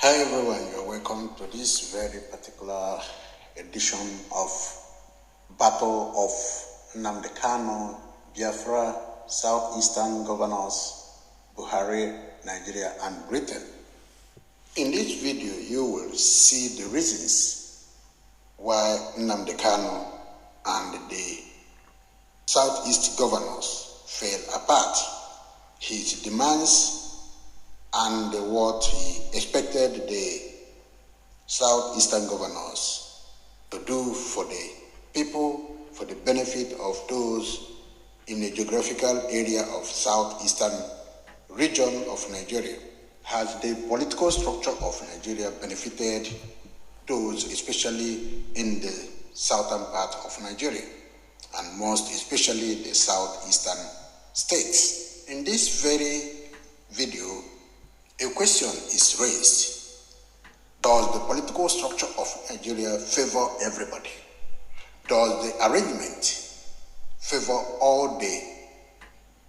Hi everyone, you're welcome to this very particular edition of Battle of Nnamdi Kanu, Biafra, Southeastern Governors, Buhari, Nigeria, and Britain. In this video, you will see the reasons why Nnamdi Kanu and the Southeast governors fell apart, his demands, and what he expected the Southeastern governors to do for the people, for the benefit of those in the geographical area of Southeastern region of Nigeria. Has the political structure of Nigeria benefited those, especially in the southern part of Nigeria, and most especially the Southeastern states? In this very video, a question is raised. Does the political structure of Nigeria favor everybody? Does the arrangement favor all the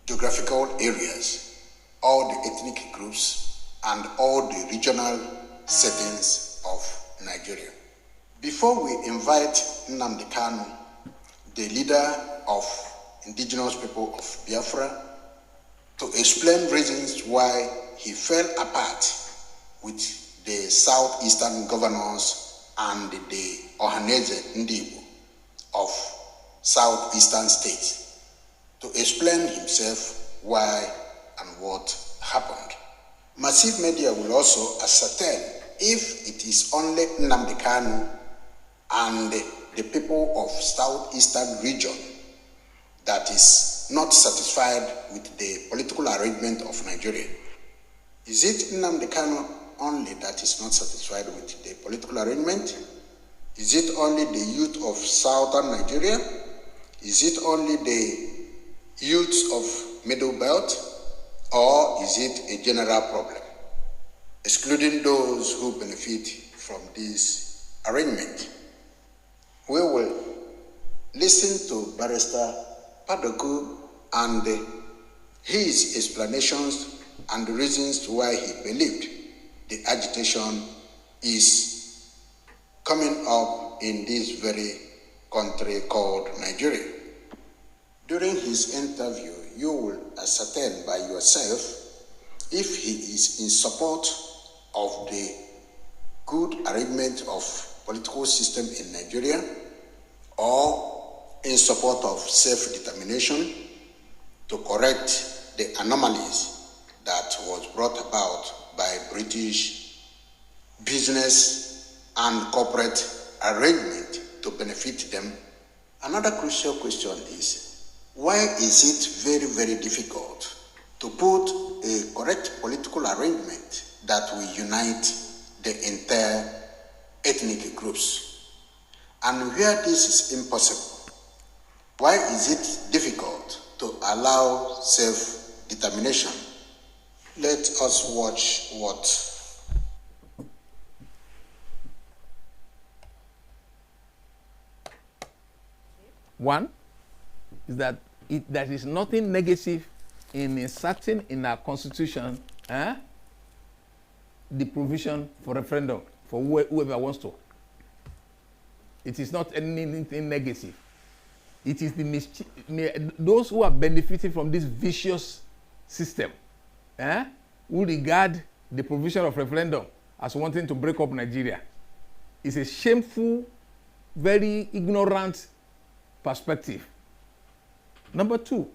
geographical areas, all the ethnic groups, and all the regional settings of Nigeria? Before we invite Nnamdi Kanu, the leader of indigenous people of Biafra, to explain reasons why he fell apart with the Southeastern governors and the Ohanaeze and Buhari of Southeastern states, to explain himself why and what happened. Massive media will also ascertain if it is only Nnamdi Kanu and the people of Southeastern region that is not satisfied with the political arrangement of Nigeria. Is it Nnamdi Kanu only that is not satisfied with the political arrangement? Is it only the youth of southern Nigeria? Is it only the youths of Middle Belt? Or is it a general problem, excluding those who benefit from this arrangement? We will listen to Barrister Padoku and his explanations and the reasons why he believed the agitation is coming up in this very country called Nigeria. During his interview, you will ascertain by yourself if he is in support of the good arrangement of political system in Nigeria or in support of self-determination to correct the anomalies that was brought about by British business and corporate arrangement to benefit them. Another crucial question is, why is it very, very difficult to put a correct political arrangement that will unite the entire ethnic groups? And where this is impossible, why is it difficult to allow self-determination? Let us watch what one is that there is nothing negative in inserting in our constitution the provision for referendum for whoever wants to. It is not anything negative. It is those who are benefiting from this vicious system who regard the provision of referendum as wanting to break up Nigeria. It's a shameful, very ignorant perspective. Number two,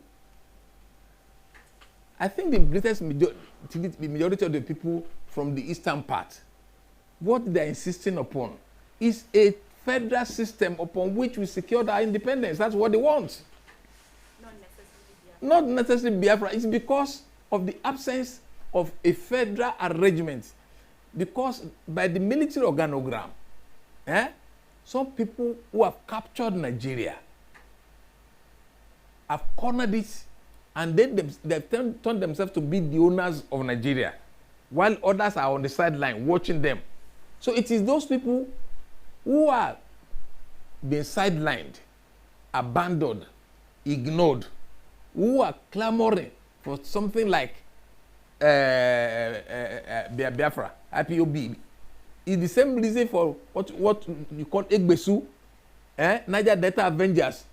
I think the greatest majority of the people from the eastern part, what they're insisting upon is a federal system upon which we secured our independence. That's what they want. Not necessarily Biafra. It's because of the absence of a federal arrangement. Because by the military organogram, some people who have captured Nigeria have cornered it, and then they've turned themselves to be the owners of Nigeria, while others are on the sideline watching them. So it is those people who are being sidelined, abandoned, ignored, who are clamoring for something like Biafra, IPOB, It's the same reason for what you call Egbesu, Niger Delta Avengers.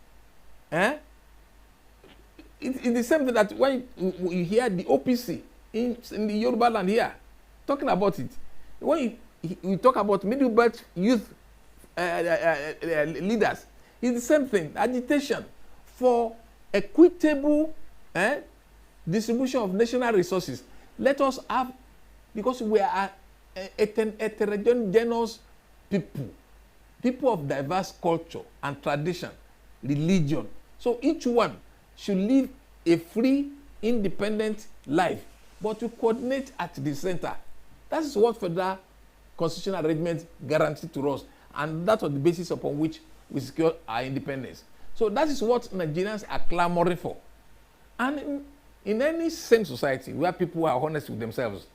It's the same thing that when you hear the OPC in the Yoruba land here talking about it, when you talk about middle belt youth leaders, it's the same thing. Agitation for equitable distribution of national resources. Let us have, because we are heterogeneous people of diverse culture and tradition, religion. So each one should live a free, independent life, but to coordinate at the center. That is what federal constitutional arrangement guaranteed to us, and that was the basis upon which we secure our independence. So that is what Nigerians are clamoring for. And in any sane society where people are honest with themselves,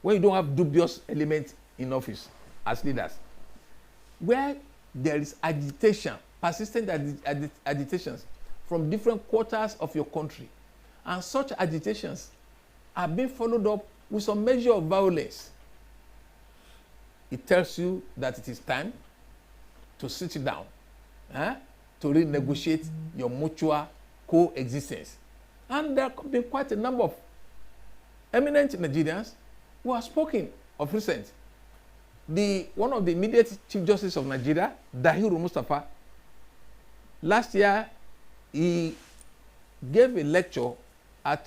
where you don't have dubious elements in office as leaders, where there is agitation, persistent agitations from different quarters of your country, and such agitations are being followed up with some measure of violence, it tells you that it is time to sit down, to renegotiate your mutual coexistence. And there have been quite a number of eminent Nigerians who have spoken of recent. One of the immediate Chief Justice of Nigeria, Dahiru Mustafa, last year he gave a lecture at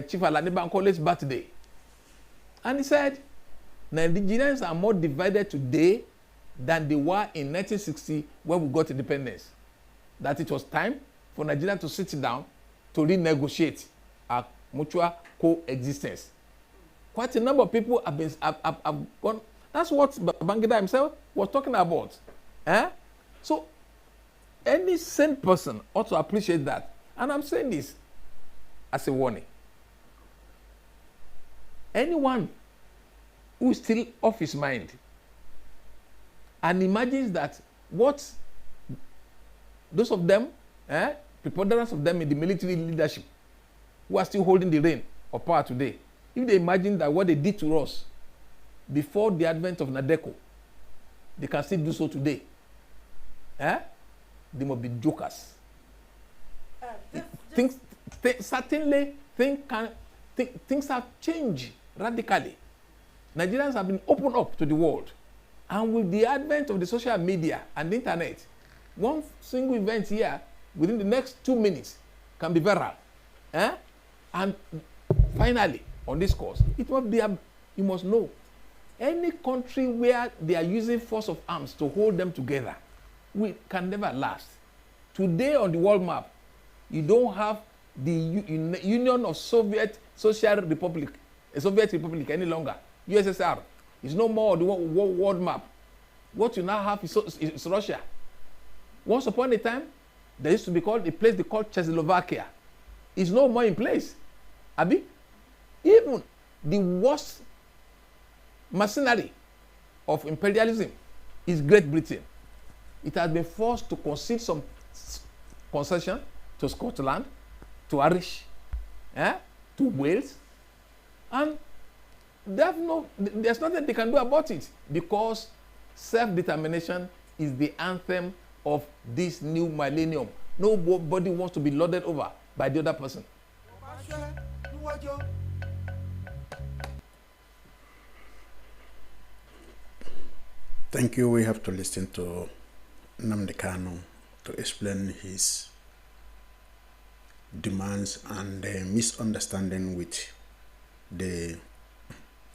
Chief Alani Bankole's birthday. And he said, Nigerians are more divided today than they were in 1960 when we got independence. That it was time for Nigeria to sit down to renegotiate our mutual coexistence. Quite a number of people have gone. That's what Babangida himself was talking about. So any sane person ought to appreciate that. And I'm saying this as a warning. Anyone who is still off his mind and imagines that what those of them, preponderance of them in the military leadership who are still holding the reign of power today, if they imagine that what they did to us before the advent of Nadeko, they can still do so today, they must be jokers. Certainly things have changed radically. Nigerians have been opened up to the world. And with the advent of the social media and the internet, one single event here within the next 2 minutes can be viral. And finally, on this course, it must be, you must know, any country where they are using force of arms to hold them together, we can never last. Today on the world map, you don't have the Union of Soviet Social Republic, a Soviet Republic any longer. USSR is no more the world map. What you now have is Russia. Once upon a time, there used to be called a place they called Czechoslovakia. It's no more in place. Abi, even the worst mercenary of imperialism is Great Britain. It has been forced to concede some concession to Scotland, to Irish, to Wales, and there's nothing they can do about it, because self-determination is the anthem of this new millennium. Nobody wants to be lorded over by the other person. Thank you. We have to listen to Nnamdi Kanu to explain his demands and the misunderstanding with the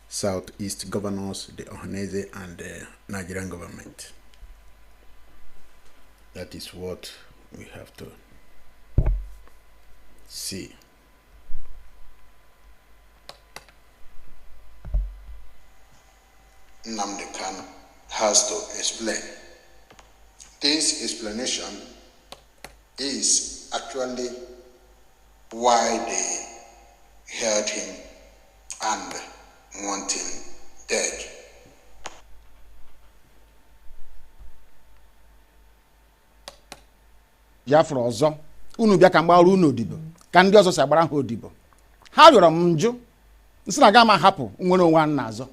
Southeast governors, the Ohanaeze and the Nigerian government. That is what we have to see. Nnamdi Kanu has to explain. This explanation is actually why they held him and want him dead. Biafra ọzọ unu bịa ka mgbara unu odibo ka ndị ọzọ si agbara ha odibo. Ha rịọrọ m njụ nsị na aga m ahapụ nwere onwe a na-azọ.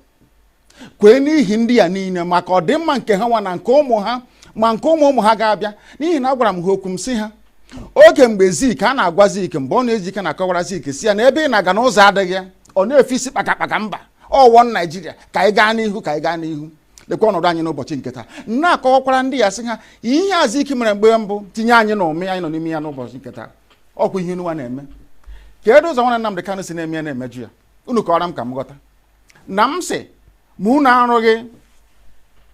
kwee n'ihi ndị ya niile maka ọdịmma nke ha nwa na nke ụmụ ha ma nke ụmụ ha ga-abịa. N'ihi na agwara m ha okwu m sị ha oge mgbe Zik a na-agwa Zik mgbe ọ na-eji ike na-akọwara Zik si ya na ebe ị na-aga n'ụzọ adịghị ya, ọ na-efe isi kpakakpaka mba ọwọ Naijiria ka anyị gaa n'ihu ka anyị gaa n'ihu. Lekwa ọnọdụ anyị n'ụbọchị nke taa, na-akọwakwara ndị ya sị ha ihe a Zik mere mgbe mbụ tinye anyị na ụmị anyị nọ n'ime ya n'ụbọchị nke taa ọkwa ihe unu na-eme. Kedu ụzọ nwanne Nnamdi Kanu si na-eme ya na-emeju ya? Unu kọwara m ka m ghọta. Na m sị ma unu arụghị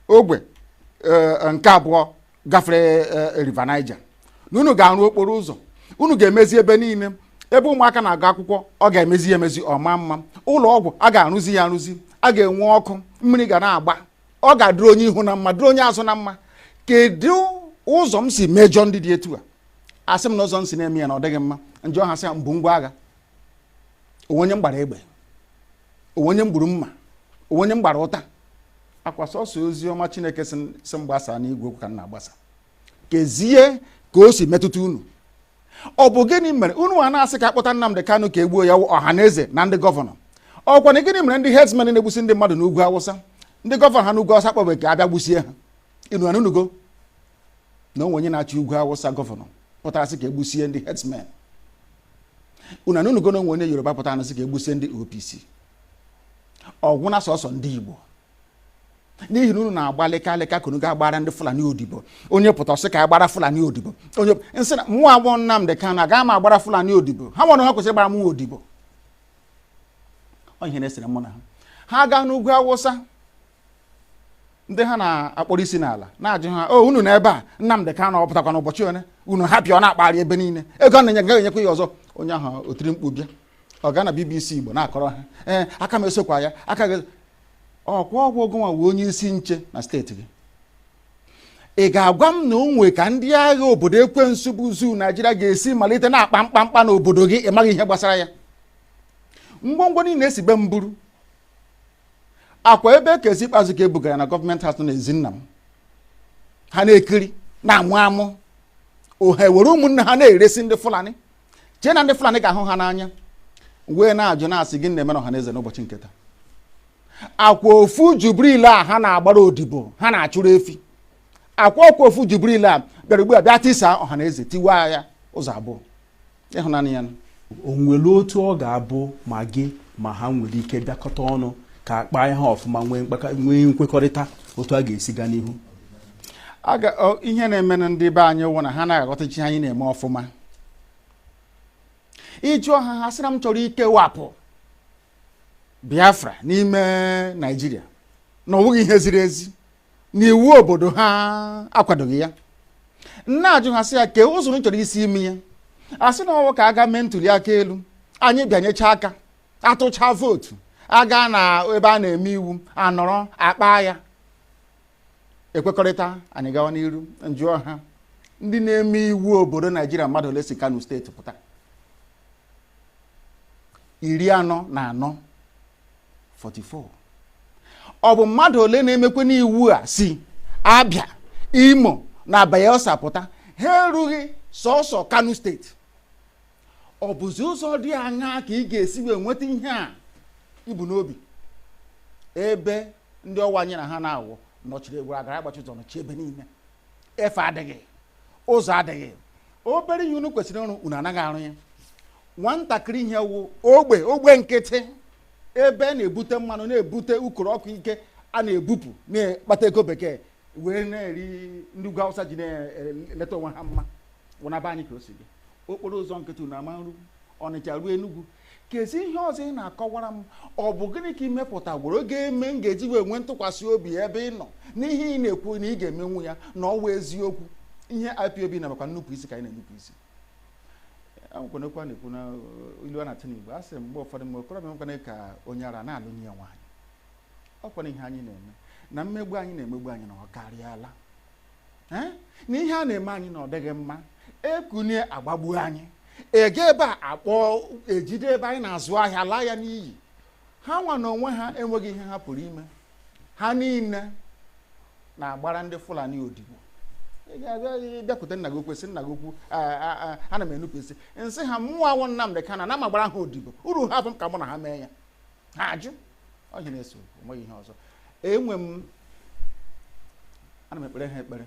ogbe nke abụọ gafere River Niger, na unu ga-arụ okporo ụzọ, unu ga-emezi ebe niile, ebe ụmụaka na-agụ akwụkwọ ọ ga-emezi ya emezi ọma mma, ụlọ ọgwụ a ga-arụzi ya arụzi, a ga-enwe ọkụ, mmiri ga na-agba, ọ ga-adịrị onye ihu na mma dịrị onye azụ na mma. Kedu ụzọ m si mejọ ndị dị etu a? Asị m na ụzọ m si na-eme ya na ọ dịghị mma. Njọ ha sị ya mbụ ngwa agha, onye m gbara egbe, onye m gburu mma, onye m gbara ụta. Akwa sọsọ ozi ọma Chineke si m gbasa n'igwe okwu ka m na-agbasa. Kezie ka o si metụta unu. Ọ bụ gịnị mere unu a na-asị ka akpọta Nnamdi Kanu ka egbuo ya Ohanaeze na ndị gọvanọ? Ọkwa na gịnị mere ndị herdsmen na-egbusi ndị mmadụ n'ugwu Awụsa, ndị gọvanọ ha n'ugwu Awụsa kpọbeghị ka abịa gbusie ha? Inu anunugo na onwe onye na-achị ugwu Awụsa gọvanọ pụtara sị ka egbusie ndị herdsmen. Unu anunugo na onwe onye Yoruba pụtara sị ka egbusie ndị OPC. Ọgwụ na sọsọ ndị Igbo. N'ihi na unu na-agba leka ka unu ga-agbara ndị Fulani odibo. Onye pụta sị ka agbara Fulani odibo. Onye nsị na mụ abụọ Nnamdi Kanu agaghị m agbara Fulani odibo. Ha nwere ha kwesịrị gbara m odibo. Ọ ihe na-esere mụ na ha. Ha gaa n'ugwu Awụsa, ndị ha na-akpọrọ isi n'ala na-ajụ ha unu na ebe a Nnamdi Kanu ọ pụtakwa n'ụbọchị one unu hapịa ọ na-akpagharị ebe niile, ego na-enye ga-enyekwa ya ọzọ. Onye ahụ otiri mkpu bịa, ọ gaa na BBC Igbo na-akọrọ ha aka m esokwa ya, aka gị ọkwa ọgwụ ogonwa wee onye isi nche na steeti gị. Ị ga-agwa m na onwe ka ndị agha obodo ekwensu bụ zu Naijiria ga-esi malite na-akpa mkpamkpa n'obodo gị ị maghị ihe gbasara ya? Ngwongwo niile esi be mburu akwa ebe ka esi ikpeazụ ka ebugara na gọọmenti haus nọ n'ezi nna m, ha na-ekiri na-amụ amụ ohe were ụmụnne ha na-eresi ndị Fulani, chee na ndị Fulani ga-ahụ ha n'anya, wee na-ajụ na-asị gị na-eme na Ohanaeze n'ụbọchị nke taa. Akwa ofu Jubril a ha na-agbara odibo, ha na-achụrụ efi. Akwa ofu Jubril a bịara ugbu a bịa tisa Ohanaeze tiwa ya ụzọ abụọ. Ịhụnanya ya o nwere otu ọ ga-abụ ma gị ma ha nwere ike bịakọta ọnụ ka akpa ihe ọfụma nwee nkwekọrịta otu a ga-esi gaa n'ihu? Ihe na-eme na ndị be anyị wụ na ha na-aghọtachi anyị na-eme ọfụma. Ịjụọ ha sịra m chọrọ ikewapụ Biafra n'ime Nigeria na ọ bụghị ihe ziri ezi na iwu obodo ha akwadoghị ya. Nna ajụ ha sị ya ke ụzọ chọrọ isi ime ya. Asị na ọwụ ka aga mee ntuli aka elu, anyị bịanyecha aka atụcha vootu, aga na ebe a na-eme iwu anọrọ akpa ya ekwekọrịta, anyị gawa n'iru. Njụọ ha ndị na-eme iwu obodo Naijiria mmadụ ole si Kano steeti pụta? 44. Ọ bụ mmadụ ole na-emekwe n'iwu a si Abia, Imo na Bayelsa pụta? Ha erughị sọsọ Kano steeti. Ọ bụzi ụzọ dị aṅaa ka ị ga-esi wee nweta ihe a ibu n'obi? Ebe ndị ọwa anyị na ha na-awụ nọchiri egwuru agara agbachi ụzọ nọchi ebe niile, efe adịghị, ụzọ adịghị. Obere ihe unu kwesịrị ịrụ unu anaghị arụ ya. Nwatakịrị ihe wụ ogbe nkịtị ebe na-ebute mmanụ, na-ebute ukoro ọkụ ike a na-ebupụ na-akpata ego bekee wee na-eri ndị ugwu Awụsa ji na-eleta onwe ha mma. Wụnaba anyị ka o si gị okporo ụzọ nkịtị na amarụ Ọnịcha ruo Enugu. Kezi ihe ọzọ ị na-akọwara m? Ọ bụ gịnị ka imepụta gworo ga-eme m ga-eji wee nwee ntụkwasị obi ebe ị nọ n'ihe ị na-ekwu na ị ga-emenwu ya na ọwa eziokwu? Ihe IPOB na-abakwa nnupụ isi ka anyị na-enupụ isi. Akwụkwọ na-ekwu na ilu a na-atụ n'Igbo, a sị mgbe ụfọdụ mgbe okorobịa nwekwana ka onye ara na-alụ nye nwaanyị. Ọkwana ihe anyị na-eme na mmegbu anyị na-emegbu anyị na ọ karịala, na ihe a na-eme anyị na ọ dịghị mma. Ekunye agbagbu anyị, ege ebe a akpọ ejide ebe anyị na-azụ ahịa laa ya n'iyi. Ha nwa na onwe ha enweghị ihe ha pụrụ ime. Ha niile na-agbara ndị Fulani odibo. Ị ga-abịa bịakwute nna gị okwu, sị nna gị okwu ana m enupụ isi. Nsị ha mmụọ awụ Nnamdi Kanu na m agbara ha odibo, uru ha bụ m ka mụ na ha mee ya. Ha ajụ ọhịa na-eso onweghị ihe ọzọ. enwe m ana m ekpere ha ekpere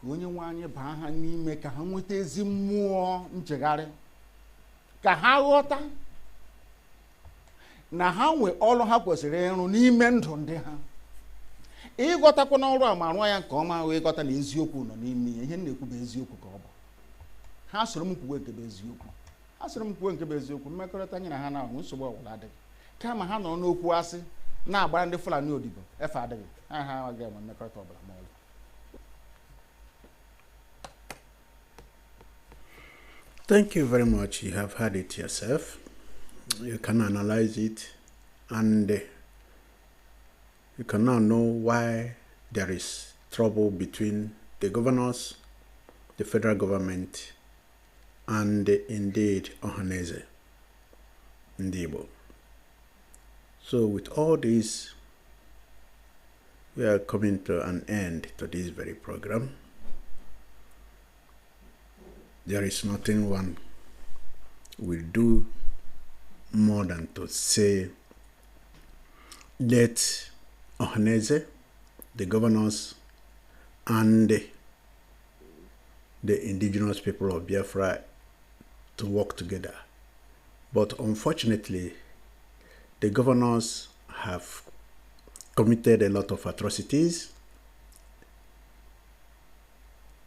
ka onye nwe anyị baa ha n'ime ka ha nweta ezi mmụọ nchegharị, ka ha ghọta na ha nwe ọrụ ha kwesịrị ịrụ n'ime ndụ ndị ha. Ịghọtakwa n'ọrụ a ma rụọ ya nke ọma, wee ghọta na eziokwu nọ n'ime ihe na-ekwu bụ eziokwu ka ọ bụ. Ha soro m kwuwe nke bụ eziokwu, ha soro m kwuwe nke bụ eziokwu, mmekọrịta anyị na ha na nsogbu ọbụla adịghị. Kama ha nọ n'okwu asị na-agbara ndị Fulani odibo efe adịghị, ha agaghị enwe mmekọrịta ọbụla ma ọlị. Thank you very much. You have heard it yourself. You can analyze it, and you can now know why there is trouble between the governors, the federal government, and indeed Ohanaeze and Buhari. So with all this, we are coming to an end to this very program. There is nothing one will do more than to say, let Ohanaeze, the governors, and the indigenous people of Biafra to work together. But unfortunately, the governors have committed a lot of atrocities.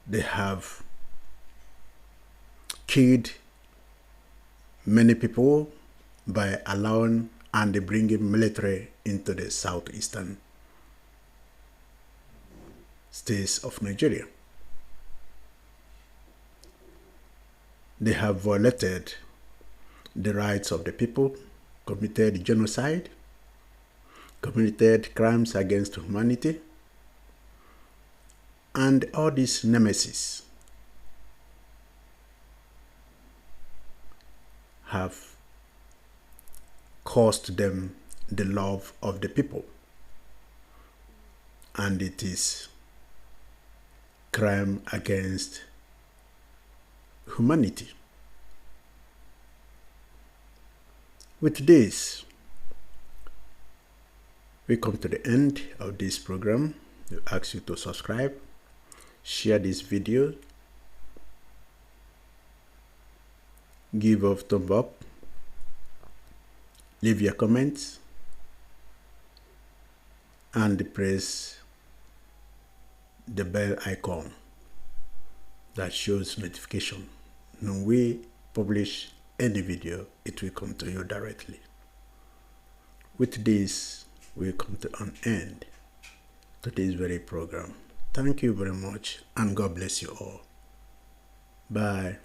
They have killed many people by allowing and bringing military into the southeastern states of Nigeria. They have violated the rights of the people, committed genocide, committed crimes against humanity, and all these nemesis have cost them the love of the people, and it is crime against humanity. With this, we come to the end of this program. We ask you to subscribe, share this video, give a thumb up, leave your comments, and press the bell icon that shows notification. When we publish any video, it will come to you directly. With this, we come to an end to this very program. Thank you very much, and God bless you all. Bye.